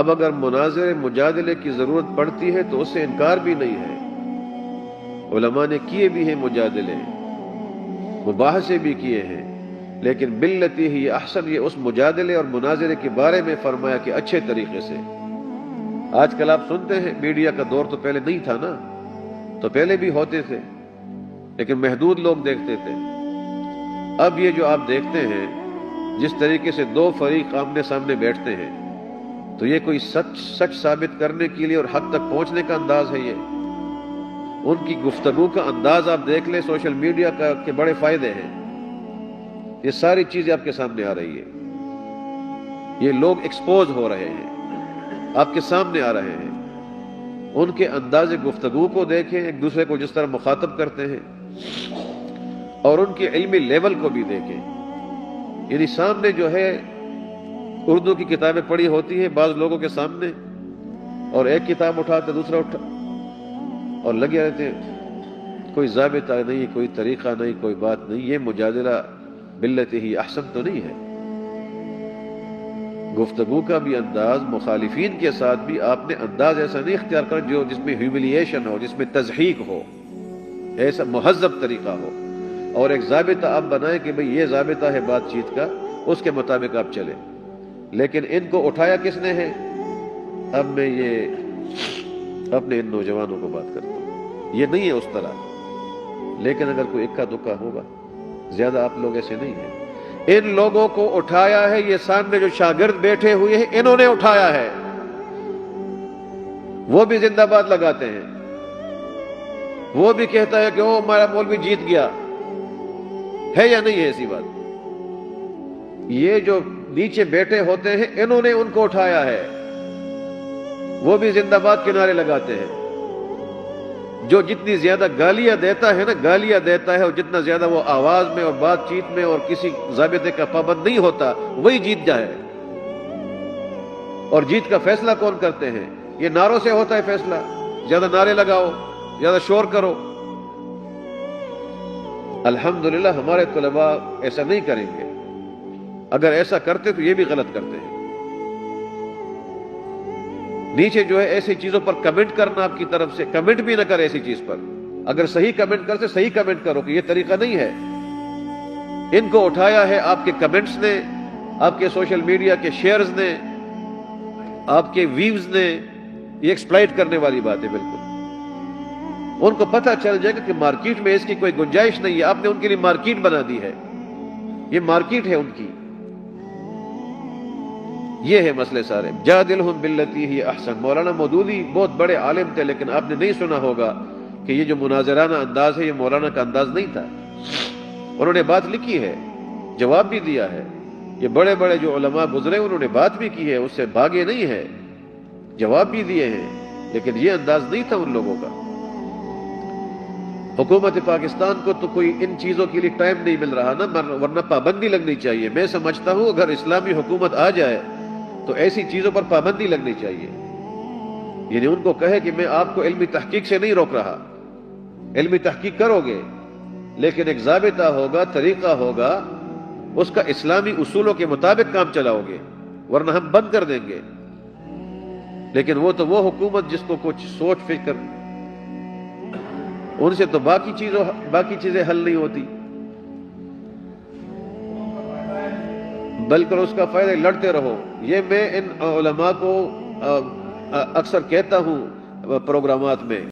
اب اگر مناظرے مجادلے کی ضرورت پڑتی ہے تو اس سے انکار بھی نہیں ہے، علماء نے کیے بھی ہیں مجادلے، مباحثے بھی کیے ہیں، لیکن باللتی ہی احسن، یہ اس مجادلے اور مناظرے کے بارے میں فرمایا کہ اچھے طریقے سے۔ آج کل آپ سنتے ہیں میڈیا کا دور تو پہلے نہیں تھا نا، تو پہلے بھی ہوتے تھے لیکن محدود لوگ دیکھتے تھے۔ اب یہ جو آپ دیکھتے ہیں جس طریقے سے دو فریق آمنے سامنے بیٹھتے ہیں، تو یہ کوئی سچ ثابت کرنے کے لیے اور حق تک پہنچنے کا انداز ہے؟ یہ ان کی گفتگو کا انداز آپ دیکھ لیں، سوشل میڈیا کا کے بڑے فائدے ہیں۔ یہ ساری چیزیں آپ کے سامنے آ رہی ہے، یہ لوگ ایکسپوز ہو رہے ہیں، آپ کے سامنے آ رہے ہیں۔ ان کے انداز گفتگو کو دیکھیں، ایک دوسرے کو جس طرح مخاطب کرتے ہیں، اور ان کے علمی لیول کو بھی دیکھیں۔ یعنی سامنے جو ہے اردو کی کتابیں پڑھی ہوتی ہیں بعض لوگوں کے سامنے، اور ایک کتاب اٹھاتے دوسرا اٹھا اور لگے رہتے ہیں، کوئی ضابطہ نہیں، کوئی طریقہ نہیں، کوئی بات نہیں۔ یہ مجادلہ باللتی ہی احسن تو نہیں ہے۔ گفتگو کا بھی انداز، مخالفین کے ساتھ بھی آپ نے انداز ایسا نہیں اختیار کرنا جو جس میں ہیوملیشن ہو، جس میں تضحیک ہو، ایسا مہذب طریقہ ہو، اور ایک ضابطہ آپ بنائیں کہ بھئی یہ ضابطہ ہے بات چیت کا، اس کے مطابق آپ چلیں۔ لیکن ان کو اٹھایا کس نے ہے؟ اب میں یہ اپنے ان نوجوانوں کو بات کرتا ہوں، یہ نہیں ہے اس طرح، لیکن اگر کوئی اکا دکا ہوگا، زیادہ آپ لوگ ایسے نہیں ہیں۔ ان لوگوں کو اٹھایا ہے، یہ سامنے جو شاگرد بیٹھے ہوئے ہیں انہوں نے اٹھایا ہے، وہ بھی زندہ باد لگاتے ہیں، وہ بھی کہتا ہے کہ او ہمارا مولوی جیت گیا ہے، یا نہیں ہے ایسی بات؟ یہ جو نیچے بیٹھے ہوتے ہیں انہوں نے ان کو اٹھایا ہے، وہ بھی زندہ باد کے نعرے لگاتے ہیں۔ جو جتنی زیادہ گالیاں دیتا ہے نا، گالیاں دیتا ہے، اور جتنا زیادہ وہ آواز میں اور بات چیت میں اور کسی ضابطے کا پابند نہیں ہوتا، وہی جیت جائے۔ اور جیت کا فیصلہ کون کرتے ہیں؟ یہ نعروں سے ہوتا ہے فیصلہ، زیادہ نعرے لگاؤ، زیادہ شور کرو۔ الحمدللہ ہمارے طلباء ایسا نہیں کریں گے، اگر ایسا کرتے تو یہ بھی غلط کرتے ہیں۔ نیچے جو ہے ایسی چیزوں پر کمنٹ کرنا، آپ کی طرف سے کمنٹ بھی نہ کرے ایسی چیز پر۔ اگر صحیح کمنٹ کرتے صحیح کمنٹ کرو کہ یہ طریقہ نہیں ہے۔ ان کو اٹھایا ہے آپ کے کمنٹس نے، آپ کے سوشل میڈیا کے شیئرز نے، آپ کے ویوز نے۔ یہ ایکسپلائٹ کرنے والی بات ہے بالکل۔ ان کو پتہ چل جائے گا کہ مارکیٹ میں اس کی کوئی گنجائش نہیں ہے، آپ نے ان کے لیے مارکیٹ بنا دی ہے، یہ مارکیٹ ہے ان کی۔ یہ ہے مسئلے سارے۔ جادلہم باللتی ہی احسن۔ مولانا مودودی بہت بڑے عالم تھے، لیکن آپ نے نہیں سنا ہوگا کہ یہ جو مناظرانہ انداز ہے یہ مولانا کا انداز نہیں تھا۔ انہوں نے بات لکھی ہے، جواب بھی دیا ہے۔ یہ بڑے بڑے جو علماء گزرے انہوں نے بات بھی کی ہے، اس سے بھاگے نہیں ہے، جواب بھی دیے ہیں، لیکن یہ انداز نہیں تھا ان لوگوں کا۔ حکومت پاکستان کو تو کوئی ان چیزوں کے لیے ٹائم نہیں مل رہا نا، ورنہ پابندی لگنی چاہیے۔ میں سمجھتا ہوں اگر اسلامی حکومت آ جائے تو ایسی چیزوں پر پابندی لگنی چاہیے۔ یعنی ان کو کہے کہ میں آپ کو علمی تحقیق سے نہیں روک رہا، علمی تحقیق کرو گے، لیکن ایک ضابطہ ہوگا، طریقہ ہوگا، اس کا اسلامی اصولوں کے مطابق کام چلاؤ گے، ورنہ ہم بند کر دیں گے۔ لیکن وہ تو وہ حکومت جس کو کچھ سوچ فکر، ان سے تو باقی چیزیں حل نہیں ہوتی، بلکہ اس کا فائدہ لڑتے رہو۔ یہ میں ان علماء کو اکثر کہتا ہوں پروگرامات میں۔